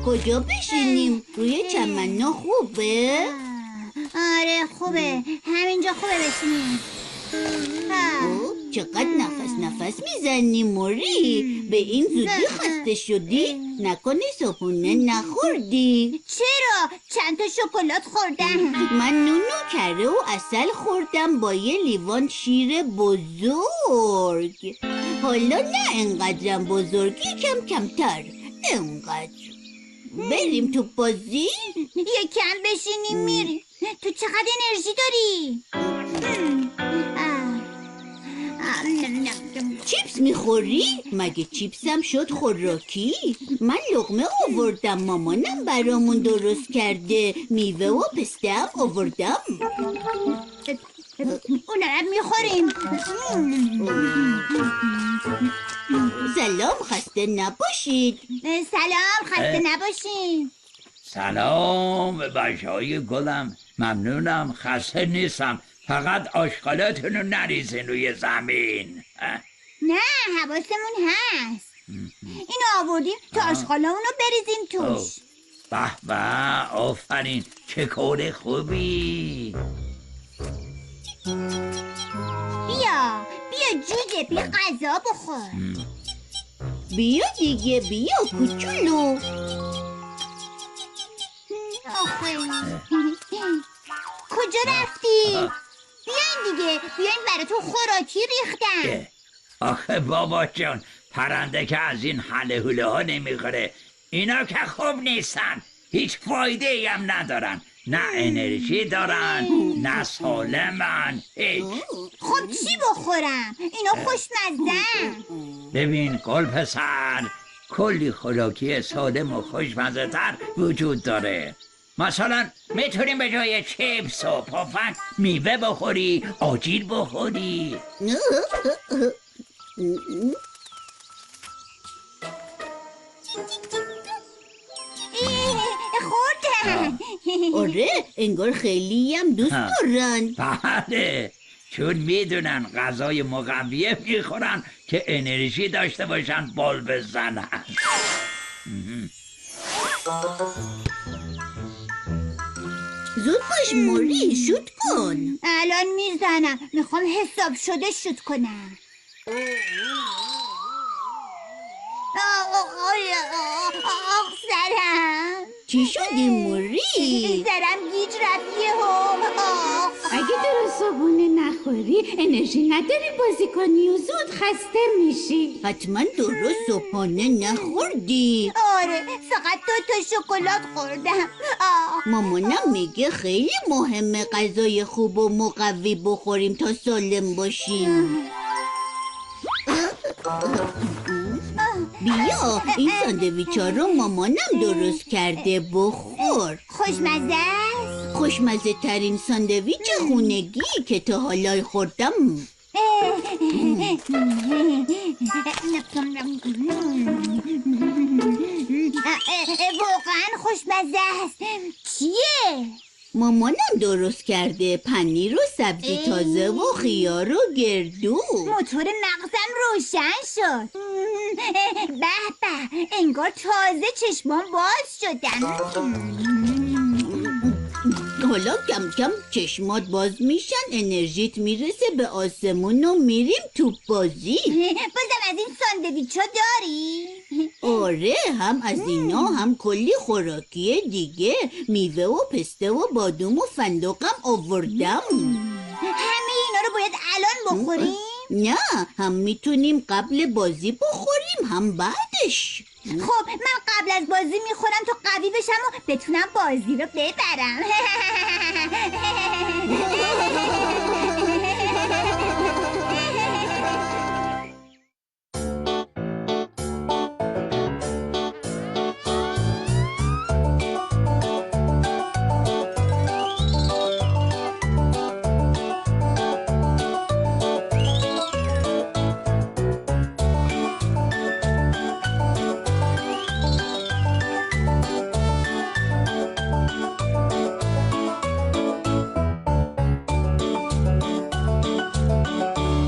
کجا بشینیم؟ روی چمنا خوبه؟ آره خوبه، همینجا خوبه بشینیم. چقدر نفس میزنی موری؟ به این زودی خسته شدی؟ نکنه صبحونه نخوردی؟ چرا؟ چند تا شکلات خوردم. من نون و کره و عسل خوردم با یه لیوان شیر بزرگ. حالا نه انقدرم بزرگ، یکم کمتر. انقدر بریم تو بازی؟ یکم بشینیم میریم. تو چقدر انرژی داری؟ چیپس میخوری؟ مگه چیپسم شد خوراکی؟ من لقمه آوردم، مامانم برامون درست کرده. میوه و پسته هم آوردم. اونم میخوریم. سلام، خسته نباشید. سلام، خسته نباشین. سلام به بچه‌های گلم، ممنونم، خسته نیستم. فقط آشغالاتونو نریزین روی زمین. نه حواسمون هست. اینو آوردیم تا آشغالامونو بریزیم توش. به به، آفرین، چه کار خوبی. بیا جوجه، بیا غذا بخور. بیا دیگه، بیا کوچولو. کجا رفتی؟ بیاین دیگه، بیاین براتون خوراکی ریختم. آخه بابا جان، پرنده که از این حله حوله ها نمیخوره. اینا که خوب نیستن، هیچ فایده ای هم ندارن. نه انرژی دارن، نه سالمن، هیچ. خب چی بخورم؟ اینا خوشمزن. ببین گل پسر، کلی خوراکی سالم و خوشمزه تر وجود داره. مثلا میتونیم به جای چیپس و پفک میوه بخوری، آجیل بخوری. خوردن. آره، انگار خیلی هم دوست دارن. بله، چون میدونن غذای مقویه میخورن که انرژی داشته باشن بال بزنن. زود باش موری، شوت کن. الان میزنم، میخوام حساب شده شوت کنم. سرم. چی شدی موری؟ سرم گیج رفت یهو. اگه درست صبحونه نخوری انرژی نداری بازی کنی و زود خسته میشی. حتما درست صبحانه نخوردی. آره، فقط 2 تا شکلات خوردم. مامانم میگه خیلی مهمه غذای خوب و مقوی بخوریم تا سالم باشیم. بیا این ساندویچا رو مامانم درست کرده، بخور. خوشمزه است؟ خوشمزه ترین ساندویچ خونگی که تا حالا خوردم. واقعا خوشمزه است. چیه؟ مامانم درست کرده، پنیر و سبزی تازه و خیار و گردو. موتور مغزم روشن شد. به به، انگار تازه چشمام باز شدن. حالا کم کم چشمات باز میشن، انرژیت میرسه به آسمون و میریم تو بازی. بازم از این ساندویچا داری؟ آره، هم از اینا هم کلی خوراکی دیگه. میوه و پسته و بادوم و فندقم آوردم. همه اینا رو باید الان بخوریم؟ نه، هم میتونیم قبل بازی بخوریم هم بعدش. خب من قبل از بازی میخورم تا قوی بشم و بتونم بازی رو ببرم.